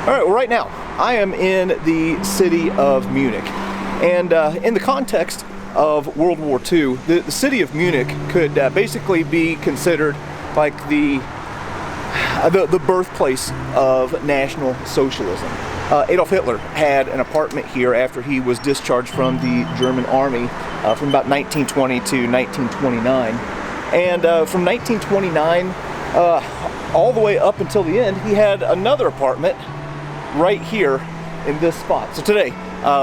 All right, well, right now I am in the city of Munich, and in the context of World War II, the city of Munich could basically be considered like the birthplace of National Socialism. Adolf Hitler had an apartment here after he was discharged from the German army from about 1920 to 1929, and from 1929 all the way up until the end, he had another apartment right here in this spot. So today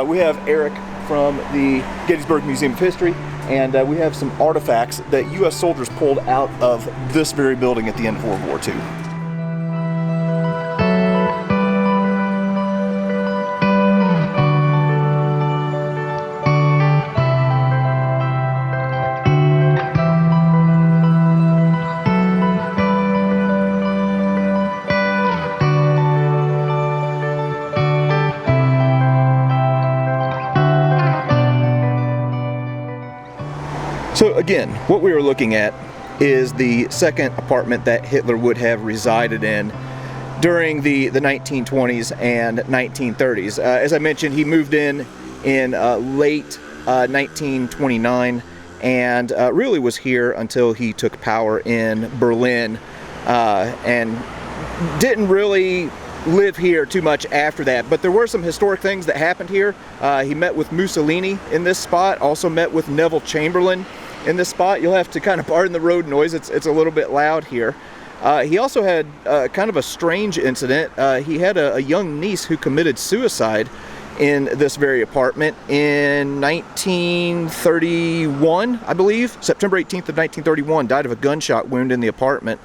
we have Eric from the Gettysburg Museum of History, and we have some artifacts that U.S. soldiers pulled out of this very building at the end of World War II. So again, what we are looking at is the second apartment that Hitler would have resided in during the 1920s and 1930s. As I mentioned, he moved in late 1929 and really was here until he took power in Berlin, and didn't really live here too much after that. But there were some historic things that happened here. He met with Mussolini in this spot, also met with Neville Chamberlain in this spot. You'll have to kind of pardon the road noise, it's a little bit loud here. He also had kind of a strange incident. He had a young niece who committed suicide in this very apartment in 1931, I believe. September 18th of 1931, died of a gunshot wound in the apartment,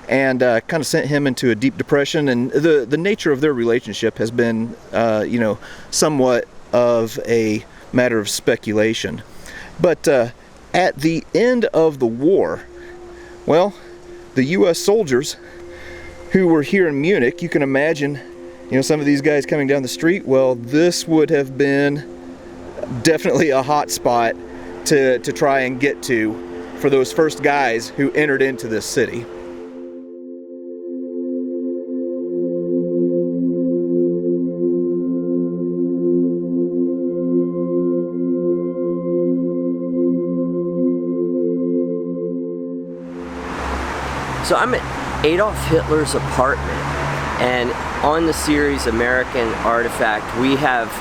and kind of sent him into a deep depression. And the nature of their relationship has been somewhat of a matter of speculation. But at the end of the war, well, the U.S. soldiers who were here in Munich, you can imagine, some of these guys coming down the street. Well, this would have been definitely a hot spot to try and get to for those first guys who entered into this city. So I'm at Adolf Hitler's apartment, and on the series American Artifact, we have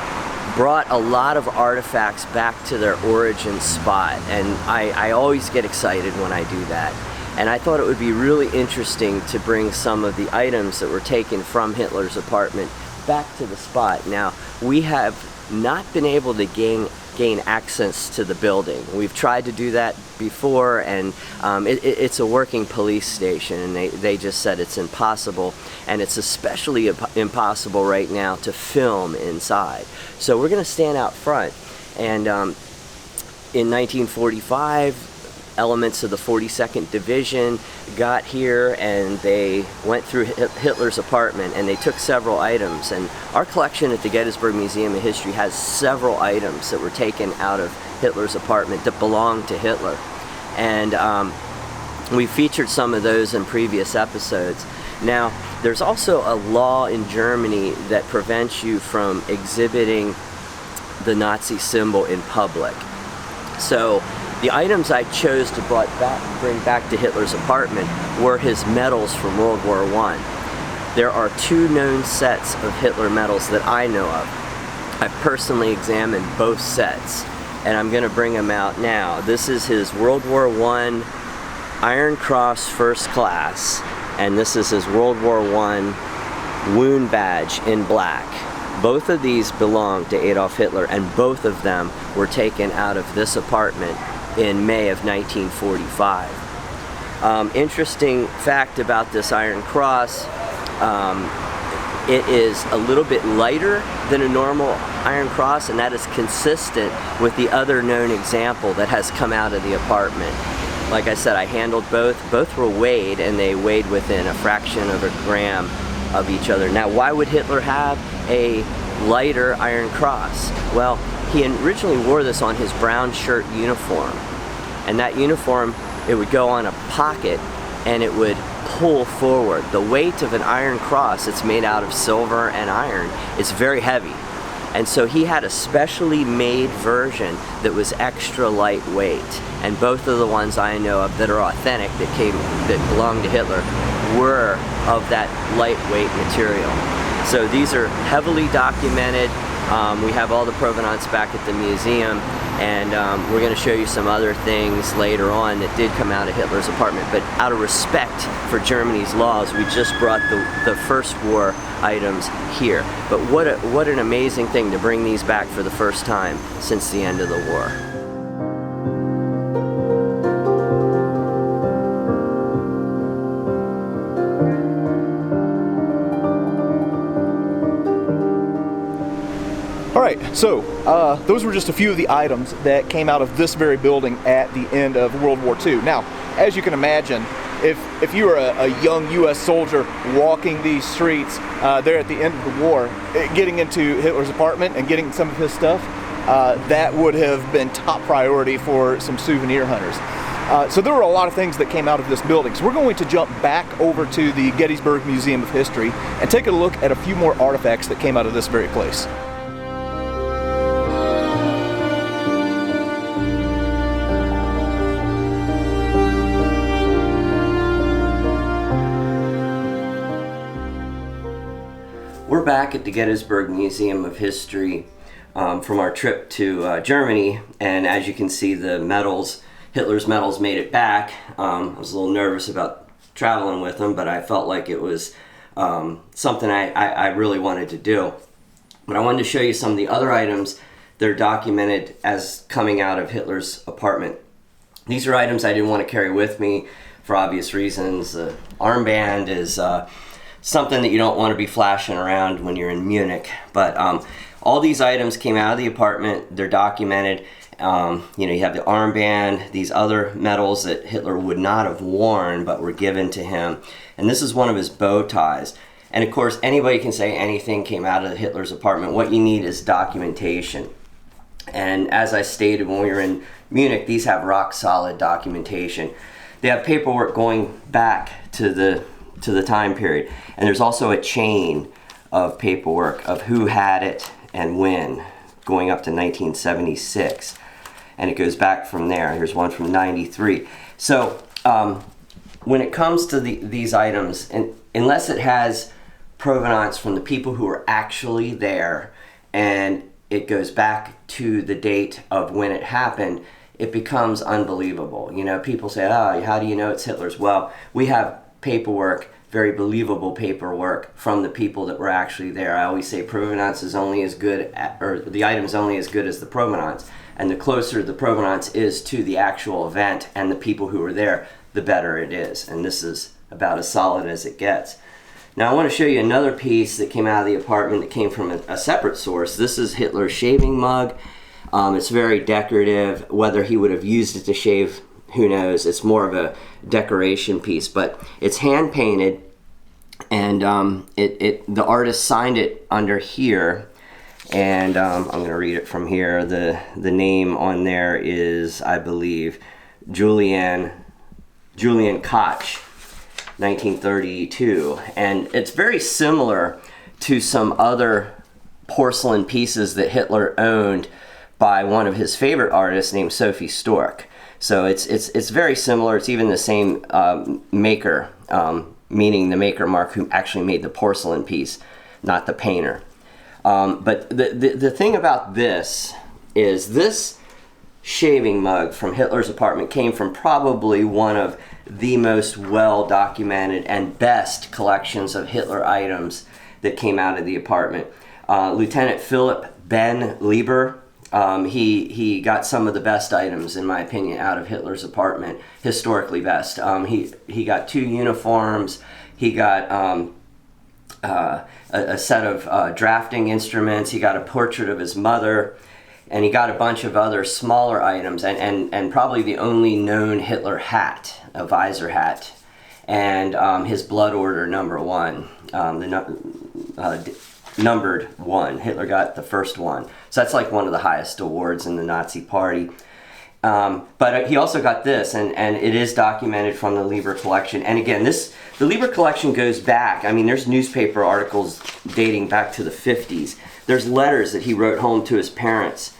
brought a lot of artifacts back to their origin spot, and I always get excited when I do that. And I thought it would be really interesting to bring some of the items that were taken from Hitler's apartment back to the spot. Now, we have not been able to gain access to the building. We've tried to do that before, and it's a working police station, and they just said it's impossible, and it's especially impossible right now to film inside. So we're going to stand out front, and in 1945, elements of the 42nd Division got here, and they went through Hitler's apartment, and they took several items. And our collection at the Gettysburg Museum of History has several items that were taken out of Hitler's apartment that belonged to Hitler. And we featured some of those in previous episodes. Now, there's also a law in Germany that prevents you from exhibiting the Nazi symbol in public. So the items I chose to bring back to Hitler's apartment were his medals from World War I. There are 2 known sets of Hitler medals that I know of. I've personally examined both sets, and I'm going to bring them out now. This is his World War I Iron Cross First Class, and this is his World War I Wound Badge in black. Both of these belong to Adolf Hitler, and both of them were taken out of this apartment in May of 1945. Interesting fact about this Iron Cross, it is a little bit lighter than a normal Iron Cross, and that is consistent with the other known example that has come out of the apartment. Like I said, I handled both. Both were weighed, and they weighed within a fraction of a gram of each other. Now, why would Hitler have a lighter Iron Cross? Well, he originally wore this on his brown shirt uniform, and that uniform, it would go on a pocket, and it would pull forward. The weight of an iron cross, it's made out of silver and iron, is very heavy. And so he had a specially made version that was extra lightweight. And both of the ones I know of that are authentic, that belong to Hitler, were of that lightweight material. So these are heavily documented. We have all the provenance back at the museum, and we're going to show you some other things later on that did come out of Hitler's apartment. But out of respect for Germany's laws, we just brought the first war items here. But what an amazing thing to bring these back for the first time since the end of the war. Alright, so those were just a few of the items that came out of this very building at the end of World War II. Now, as you can imagine, if you were a young U.S. soldier walking these streets there at the end of the war, getting into Hitler's apartment and getting some of his stuff, that would have been top priority for some souvenir hunters. So there were a lot of things that came out of this building. So we're going to jump back over to the Gettysburg Museum of History and take a look at a few more artifacts that came out of this very place. We're back at the Gettysburg Museum of History from our trip to Germany, and as you can see, the medals, Hitler's medals, made it back. I was a little nervous about traveling with them, but I felt like it was something I really wanted to do. But I wanted to show you some of the other items that are documented as coming out of Hitler's apartment. These are items I didn't want to carry with me for obvious reasons. The armband is something that you don't want to be flashing around when you're in Munich. But all these items came out of the apartment. They're documented. You know, you have the armband, these other medals that Hitler would not have worn but were given to him. And this is one of his bow ties. And of course, anybody can say anything came out of Hitler's apartment. What you need is documentation. And as I stated when we were in Munich, these have rock solid documentation. They have paperwork going back to the time period. And there's also a chain of paperwork of who had it and when, going up to 1976. And it goes back from there. Here's one from 93. So when it comes to these items, and unless it has provenance from the people who were actually there and it goes back to the date of when it happened, it becomes unbelievable. You know, people say, oh, how do you know it's Hitler's? Well, we have paperwork, very believable paperwork from the people that were actually there. I always say provenance is only as good, or the item is only as good as the provenance. And the closer the provenance is to the actual event and the people who were there, the better it is. And this is about as solid as it gets. Now I want to show you another piece that came out of the apartment that came from a separate source. This is Hitler's shaving mug. It's very decorative. Whether he would have used it to shave, who knows? It's more of a decoration piece, but it's hand painted, and the artist signed it under here, and I'm going to read it from here. The name on there is, I believe, Julian Koch, 1932, and it's very similar to some other porcelain pieces that Hitler owned by one of his favorite artists named Sophie Storck. So it's very similar. It's even the same maker, meaning the maker Mark who actually made the porcelain piece, not the painter. But the thing about this is this shaving mug from Hitler's apartment came from probably one of the most well-documented and best collections of Hitler items that came out of the apartment. Lieutenant Philip Ben Lieber, he got some of the best items, in my opinion, out of Hitler's apartment, historically best. He got 2 uniforms, he got a set of drafting instruments, he got a portrait of his mother, and he got a bunch of other smaller items, and probably the only known Hitler hat, a visor hat, and his blood order number 1, numbered 1. Hitler got the first one. So that's like one of the highest awards in the Nazi party. But he also got this, and it is documented from the Lieber collection. And again, the Lieber collection goes back. I mean, there's newspaper articles dating back to the 50s. There's letters that he wrote home to his parents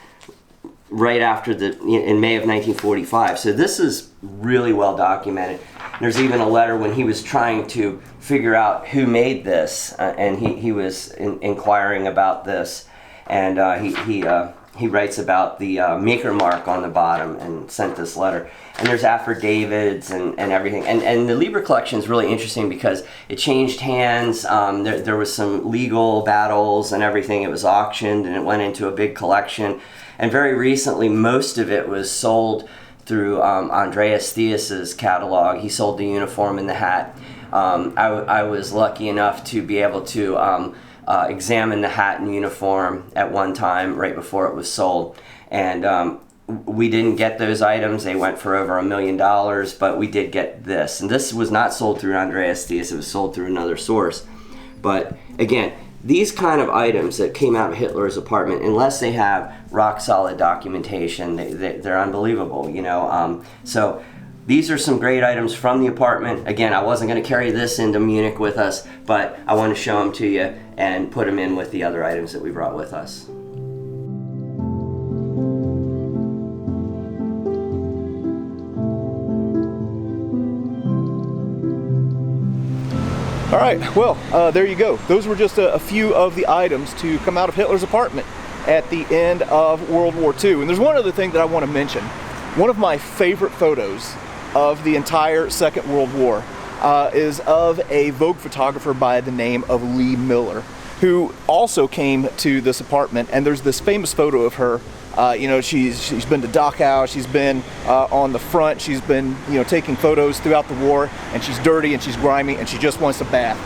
right after in May of 1945. So this is really well documented. There's even a letter when he was trying to figure out who made this, and he was inquiring about this, and he writes about the maker mark on the bottom and sent this letter. And there's affidavits and everything. And the Lieber collection is really interesting because it changed hands. There was some legal battles and everything. It was auctioned and it went into a big collection. And very recently, most of it was sold through Andreas Theus's catalog. He sold the uniform and the hat. I was lucky enough to be able to examine the hat and uniform at one time right before it was sold, and we didn't get those items. They went for over $1 million, but we did get this, and this was not sold through Andreas Theus. It was sold through another source. But again, these kind of items that came out of Hitler's apartment, unless they have rock solid documentation, they're unbelievable, you know. So these are some great items from the apartment. Again, I wasn't going to carry this into Munich with us, but I want to show them to you and put them in with the other items that we brought with us. All right, well, there you go. Those were just a few of the items to come out of Hitler's apartment at the end of World War II. And there's one other thing that I want to mention. One of my favorite photos of the entire Second World War is of a Vogue photographer by the name of Lee Miller, who also came to this apartment. And there's this famous photo of her. You know, she's been to Dachau, she's been on the front, she's been, you know, taking photos throughout the war, and she's dirty and she's grimy and she just wants a bath.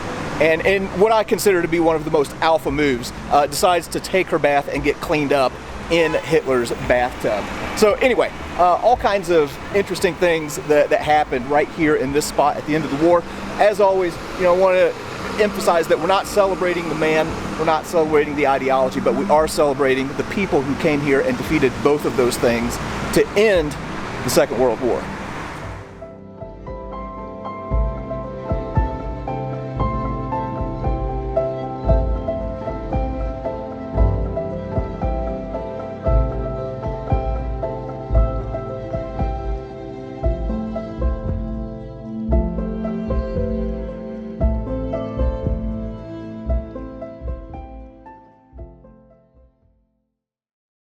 And in what I consider to be one of the most alpha moves, decides to take her bath and get cleaned up in Hitler's bathtub. So anyway, all kinds of interesting things that happened right here in this spot at the end of the war. As always, you know, I want to emphasize that we're not celebrating the man, we're not celebrating the ideology, but we are celebrating the people who came here and defeated both of those things to end the Second World War.